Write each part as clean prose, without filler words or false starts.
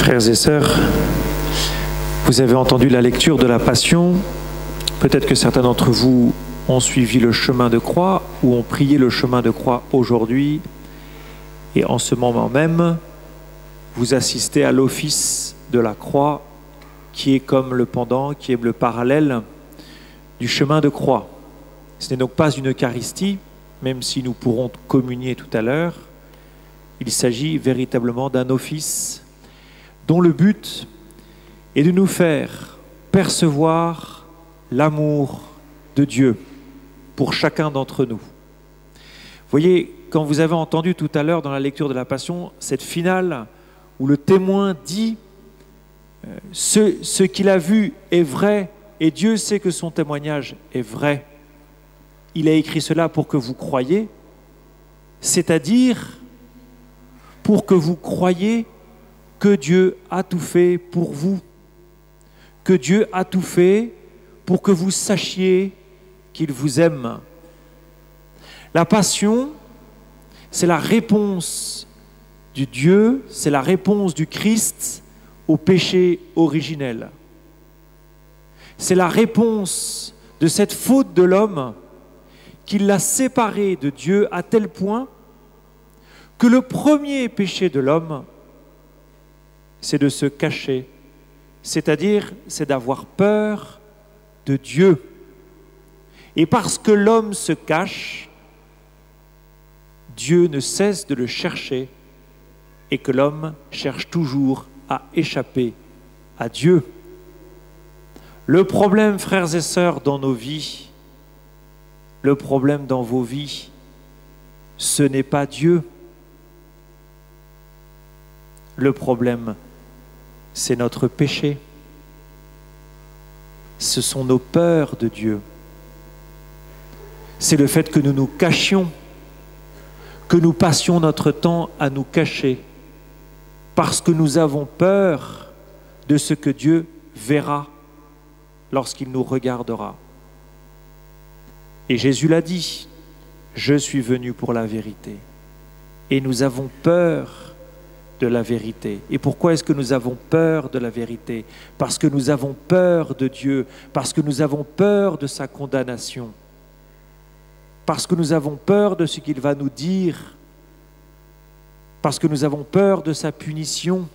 Frères et sœurs, vous avez entendu la lecture de la Passion. Peut-être que certains d'entre vous ont suivi le chemin de croix ou ont prié le chemin de croix aujourd'hui. Et en ce moment même, vous assistez à l'office de la croix qui est comme le pendant, qui est le parallèle du chemin de croix. Ce n'est donc pas une Eucharistie, même si nous pourrons communier tout à l'heure. Il s'agit véritablement d'un office dont le but est de nous faire percevoir l'amour de Dieu pour chacun d'entre nous. Vous voyez, quand vous avez entendu tout à l'heure dans la lecture de la Passion, cette finale où le témoin dit « ce qu'il a vu est vrai et Dieu sait que son témoignage est vrai. Il a écrit cela pour que vous croyiez, c'est-à-dire pour que vous croyiez que Dieu a tout fait pour vous, que Dieu a tout fait pour que vous sachiez qu'il vous aime. » La Passion, c'est la réponse du Dieu, c'est la réponse du Christ au péché originel. C'est la réponse de cette faute de l'homme qui l'a séparé de Dieu à tel point que le premier péché de l'homme, c'est de se cacher, c'est-à-dire c'est d'avoir peur de Dieu. Et parce que l'homme se cache, Dieu ne cesse de le chercher et que l'homme cherche toujours à échapper à Dieu. Le problème, frères et sœurs, dans nos vies, le problème dans vos vies, ce n'est pas Dieu. Le problème, c'est notre péché. Ce sont nos peurs de Dieu. C'est le fait que nous nous cachions, que nous passions notre temps à nous cacher, parce que nous avons peur de ce que Dieu verra lorsqu'il nous regardera. Et Jésus l'a dit, « Je suis venu pour la vérité ». Et nous avons peur de la vérité. Et pourquoi est-ce que nous avons peur de la vérité? Parce que nous avons peur de Dieu, parce que nous avons peur de sa condamnation, parce que nous avons peur de ce qu'il va nous dire, parce que nous avons peur de sa punition,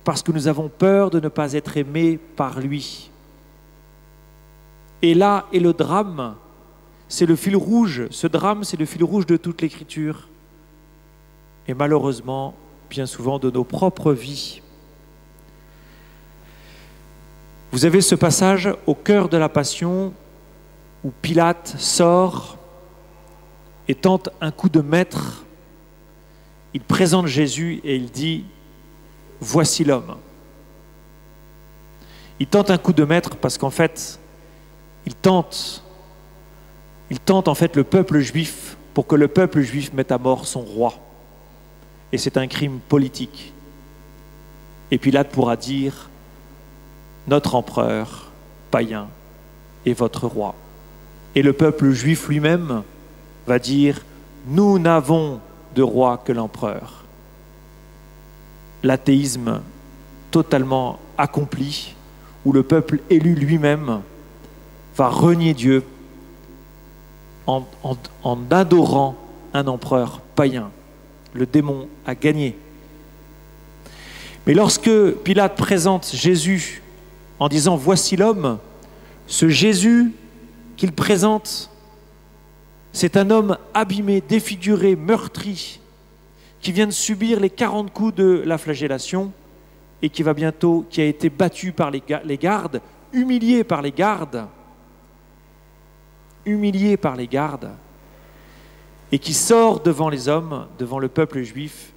parce que nous avons peur de ne pas être aimés par lui. Et là est le drame, c'est le fil rouge, ce drame c'est le fil rouge de toute l'Écriture. Et malheureusement, bien souvent de nos propres vies. Vous avez ce passage au cœur de la Passion où Pilate sort et tente un coup de maître. Il présente Jésus et il dit « Voici l'homme ». Il tente un coup de maître parce qu'en fait, il tente en fait le peuple juif pour que le peuple juif mette à mort son roi. Et c'est un crime politique. Et Pilate pourra dire « Notre empereur païen est votre roi ». Et le peuple juif lui-même va dire « Nous n'avons de roi que l'empereur ». L'athéisme totalement accompli, où le peuple élu lui-même va renier Dieu en adorant un empereur païen. Le démon a gagné. Mais lorsque Pilate présente Jésus en disant « Voici l'homme », ce Jésus qu'il présente, c'est un homme abîmé, défiguré, meurtri, qui vient de subir les 40 coups de la flagellation et qui a été battu par les gardes, humilié par les gardes, et qui sort devant les hommes, devant le peuple juif,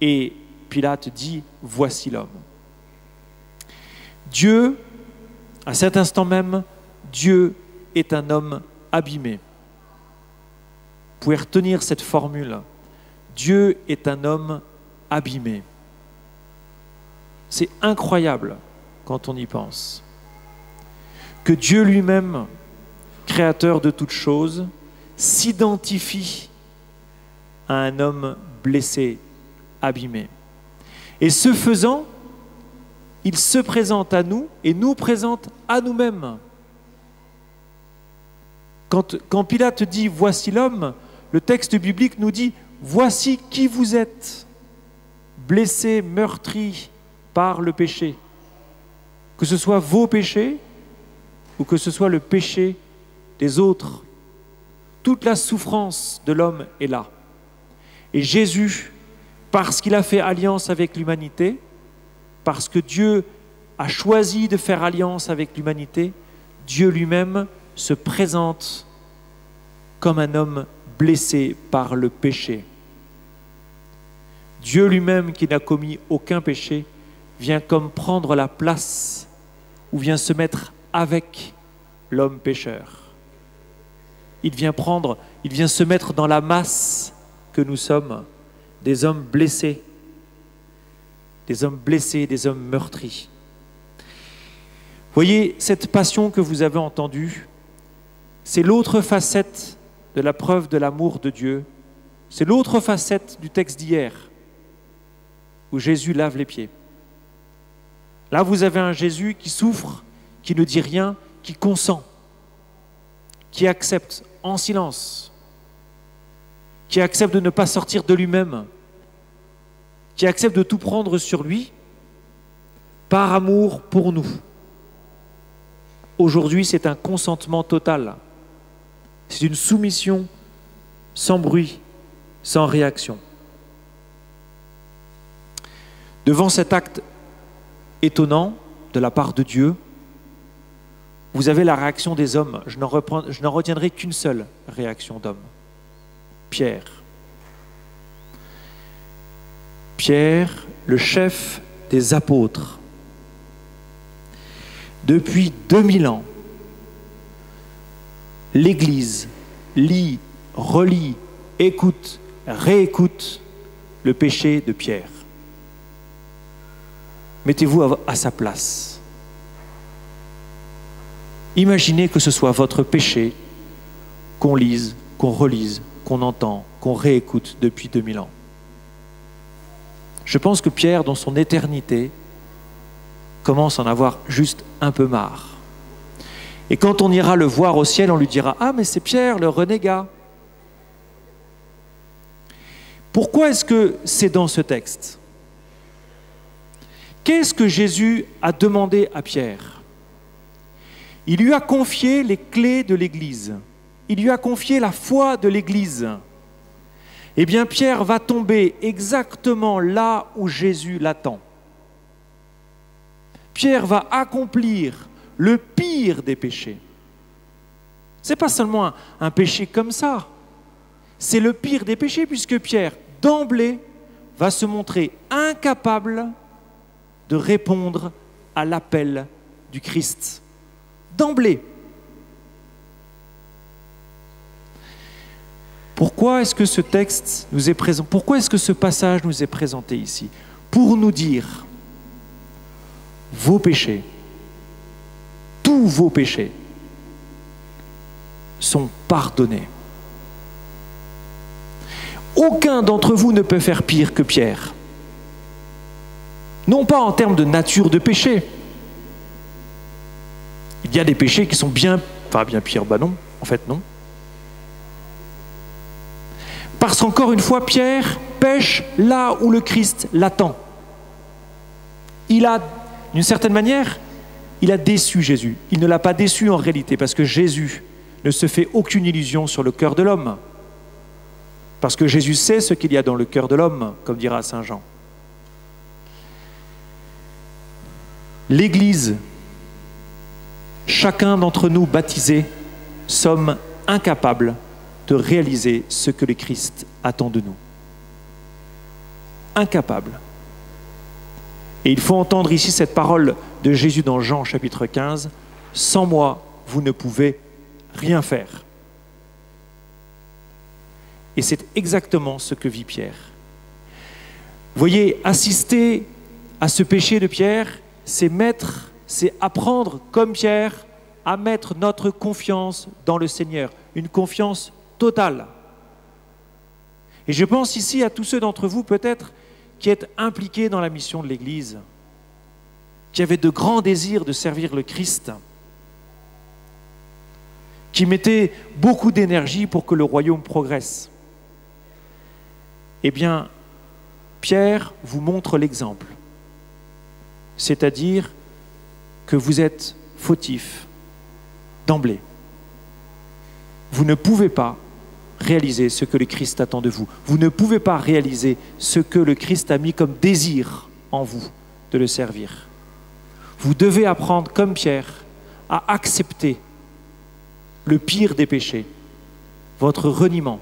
et Pilate dit « Voici l'homme ». Dieu, à cet instant même, Dieu est un homme abîmé. Vous pouvez retenir cette formule. Dieu est un homme abîmé. C'est incroyable quand on y pense. Que Dieu lui-même, créateur de toutes choses, s'identifie à un homme blessé, abîmé. Et ce faisant, Il se présente à nous et nous présente à nous-mêmes. Quand Pilate dit « Voici l'homme », le texte biblique nous dit « Voici qui vous êtes, blessés, meurtris par le péché ». Que ce soit vos péchés ou que ce soit le péché des autres. Toute la souffrance de l'homme est là. Et Jésus, parce qu'il a fait alliance avec l'humanité, parce que Dieu a choisi de faire alliance avec l'humanité, Dieu lui-même se présente comme un homme blessé par le péché. Dieu lui-même, qui n'a commis aucun péché, vient comme prendre la place ou vient se mettre avec l'homme pécheur. Il vient se mettre dans la masse que nous sommes, des hommes blessés, des hommes meurtris. Voyez, cette passion que vous avez entendue, c'est l'autre facette de la preuve de l'amour de Dieu. C'est l'autre facette du texte d'hier, où Jésus lave les pieds. Là, vous avez un Jésus qui souffre, qui ne dit rien, qui consent, qui accepte en silence, qui accepte de ne pas sortir de lui-même, qui accepte de tout prendre sur lui, par amour pour nous. Aujourd'hui, c'est un consentement total. C'est une soumission sans bruit, sans réaction. Devant cet acte étonnant de la part de Dieu, vous avez la réaction des hommes. Je n'en retiendrai qu'une seule réaction d'homme. Pierre. Pierre, le chef des apôtres. Depuis 2000 ans, l'Église lit, relit, écoute, réécoute le péché de Pierre. Mettez-vous à sa place. Imaginez que ce soit votre péché qu'on lise, qu'on relise, qu'on entend, qu'on réécoute depuis 2000 ans. Je pense que Pierre, dans son éternité, commence à en avoir juste un peu marre. Et quand on ira le voir au ciel, on lui dira « Ah, mais c'est Pierre, le renégat ». Pourquoi est-ce que c'est dans ce texte ? Qu'est-ce que Jésus a demandé à Pierre ? Il lui a confié les clés de l'Église. Il lui a confié la foi de l'Église. Eh bien, Pierre va tomber exactement là où Jésus l'attend. Pierre va accomplir le pire des péchés. Ce n'est pas seulement un péché comme ça. C'est le pire des péchés puisque Pierre, d'emblée, va se montrer incapable de répondre à l'appel du Christ. D'emblée. Pourquoi est-ce que ce texte nous est présent? Pourquoi est-ce que ce passage nous est présenté ici? Pour nous dire vos péchés, tous vos péchés sont pardonnés. Aucun d'entre vous ne peut faire pire que Pierre. Non pas en termes de nature de péché. Il y a des péchés qui sont bien pires. Ben non, en fait non. Parce qu'encore une fois, Pierre pêche là où le Christ l'attend. Il a, d'une certaine manière, il a déçu Jésus. Il ne l'a pas déçu en réalité, parce que Jésus ne se fait aucune illusion sur le cœur de l'homme. Parce que Jésus sait ce qu'il y a dans le cœur de l'homme, comme dira saint Jean. L'Église, chacun d'entre nous baptisés, sommes incapables de réaliser ce que le Christ attend de nous. Incapables. Et il faut entendre ici cette parole de Jésus dans Jean chapitre 15, « Sans moi, vous ne pouvez rien faire ». Et c'est exactement ce que vit Pierre. Voyez, assister à ce péché de Pierre, c'est apprendre, comme Pierre, à mettre notre confiance dans le Seigneur, une confiance totale. Et je pense ici à tous ceux d'entre vous, peut-être, qui êtes impliqués dans la mission de l'Église. qui avaient de grands désirs de servir le Christ, qui mettaient beaucoup d'énergie pour que le royaume progresse. Eh bien, Pierre vous montre l'exemple, c'est-à-dire que vous êtes fautif d'emblée. Vous ne pouvez pas réaliser ce que le Christ attend de vous. Vous ne pouvez pas réaliser ce que le Christ a mis comme désir en vous de le servir. Vous devez apprendre, comme Pierre, à accepter le pire des péchés, votre reniement,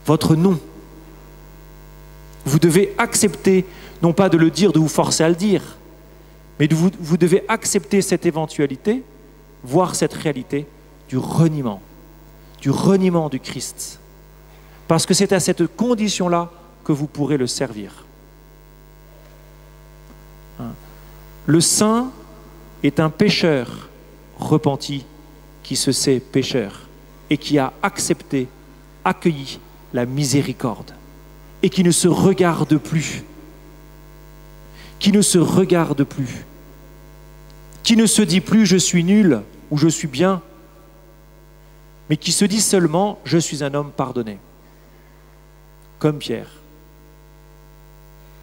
votre non. Vous devez accepter, non pas de le dire, de vous forcer à le dire, mais vous devez accepter cette éventualité, voir cette réalité du reniement du Christ. Parce que c'est à cette condition-là que vous pourrez le servir. Le saint est un pécheur repenti qui se sait pécheur et qui a accepté, accueilli la miséricorde et qui ne se regarde plus. Qui ne se regarde plus. Qui ne se dit plus « je suis nul » ou « je suis bien », mais qui se dit seulement « je suis un homme pardonné ». Comme Pierre.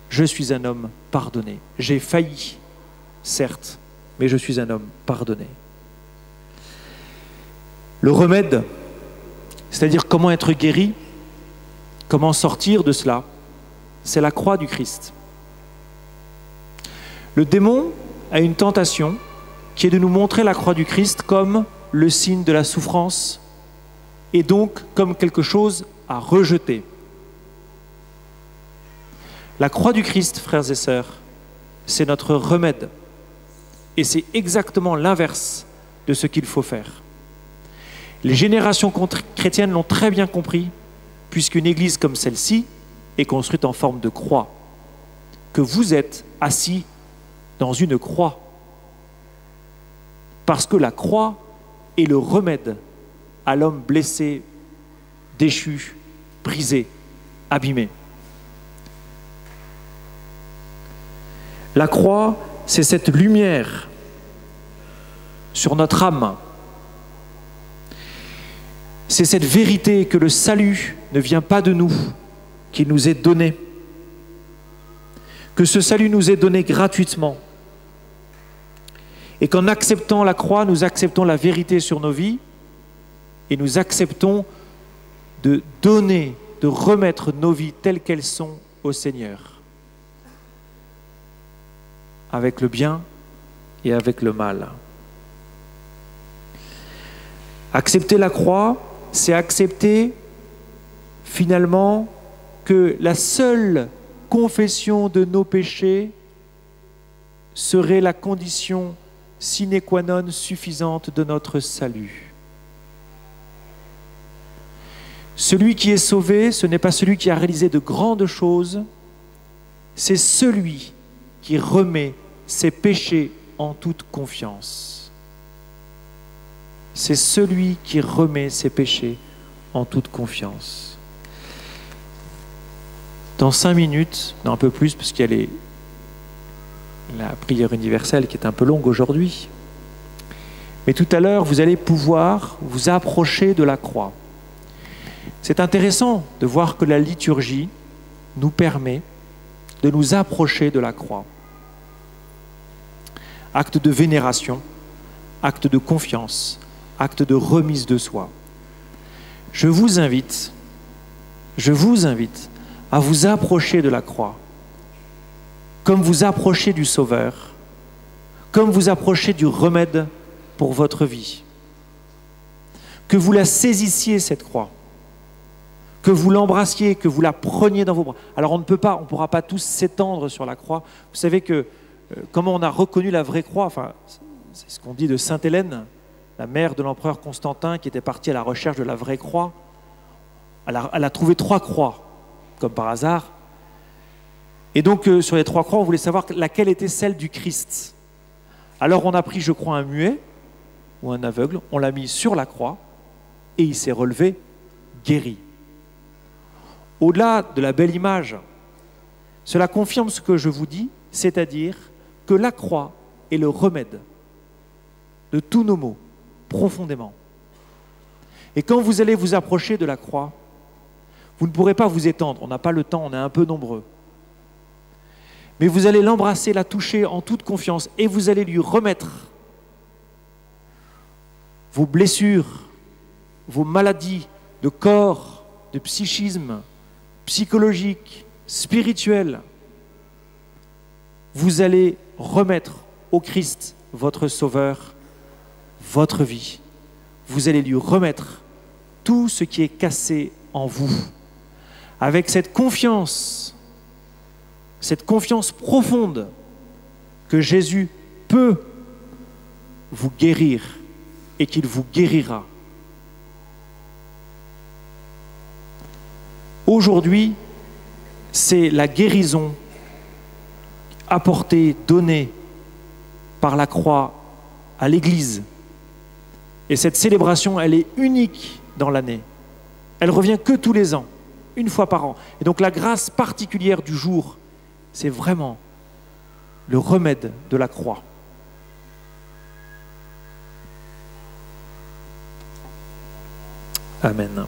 Je suis un homme pardonné. J'ai failli, certes, mais je suis un homme pardonné. Le remède, c'est-à-dire comment être guéri, comment sortir de cela, c'est la croix du Christ. Le démon a une tentation qui est de nous montrer la croix du Christ comme le signe de la souffrance et donc comme quelque chose à rejeter. La croix du Christ, frères et sœurs, c'est notre remède. Et c'est exactement l'inverse de ce qu'il faut faire. Les générations chrétiennes l'ont très bien compris, puisqu'une église comme celle-ci est construite en forme de croix, que vous êtes assis dans une croix. Parce que la croix est le remède à l'homme blessé, déchu, brisé, abîmé. La croix, c'est cette lumière sur notre âme. C'est cette vérité que le salut ne vient pas de nous, qu'il nous est donné. Que ce salut nous est donné gratuitement. Et qu'en acceptant la croix, nous acceptons la vérité sur nos vies et nous acceptons de donner, de remettre nos vies telles qu'elles sont au Seigneur. Avec le bien et avec le mal. Accepter la croix, c'est accepter finalement que la seule confession de nos péchés serait la condition sine qua non suffisante de notre salut. Celui qui est sauvé, ce n'est pas celui qui a réalisé de grandes choses, c'est celui qui remet ses péchés en toute confiance. C'est celui qui remet ses péchés en toute confiance. Dans 5 minutes, non un peu plus, parce qu'il y a la prière universelle qui est un peu longue aujourd'hui. Mais tout à l'heure, vous allez pouvoir vous approcher de la croix. C'est intéressant de voir que la liturgie nous permet de nous approcher de la croix. Acte de vénération, acte de confiance, acte de remise de soi. Je vous invite à vous approcher de la croix, comme vous approchez du Sauveur, comme vous approchez du remède pour votre vie. Que vous la saisissiez, cette croix, que vous l'embrassiez, que vous la preniez dans vos bras. Alors on ne pourra pas tous s'étendre sur la croix. Vous savez que comment on a reconnu la vraie croix, enfin, c'est ce qu'on dit de Sainte Hélène, la mère de l'empereur Constantin qui était partie à la recherche de la vraie croix. Elle a trouvé 3 croix, comme par hasard. Et donc, sur les 3 croix, on voulait savoir laquelle était celle du Christ. Alors, on a pris, je crois, un muet ou un aveugle, on l'a mis sur la croix et il s'est relevé guéri. Au-delà de la belle image, cela confirme ce que je vous dis, c'est-à-dire que la croix est le remède de tous nos maux, profondément. Et quand vous allez vous approcher de la croix, vous ne pourrez pas vous étendre, on n'a pas le temps, on est un peu nombreux. Mais vous allez l'embrasser, la toucher en toute confiance et vous allez lui remettre vos blessures, vos maladies de corps, de psychisme, psychologique, spirituel. Vous allez remettre au Christ, votre Sauveur, votre vie. Vous allez lui remettre tout ce qui est cassé en vous. Avec cette confiance profonde que Jésus peut vous guérir et qu'il vous guérira. Aujourd'hui, c'est la guérison apportée, donnée par la croix à l'Église. Et cette célébration, elle est unique dans l'année. Elle revient que tous les ans, une fois par an. Et donc la grâce particulière du jour, c'est vraiment le remède de la croix. Amen.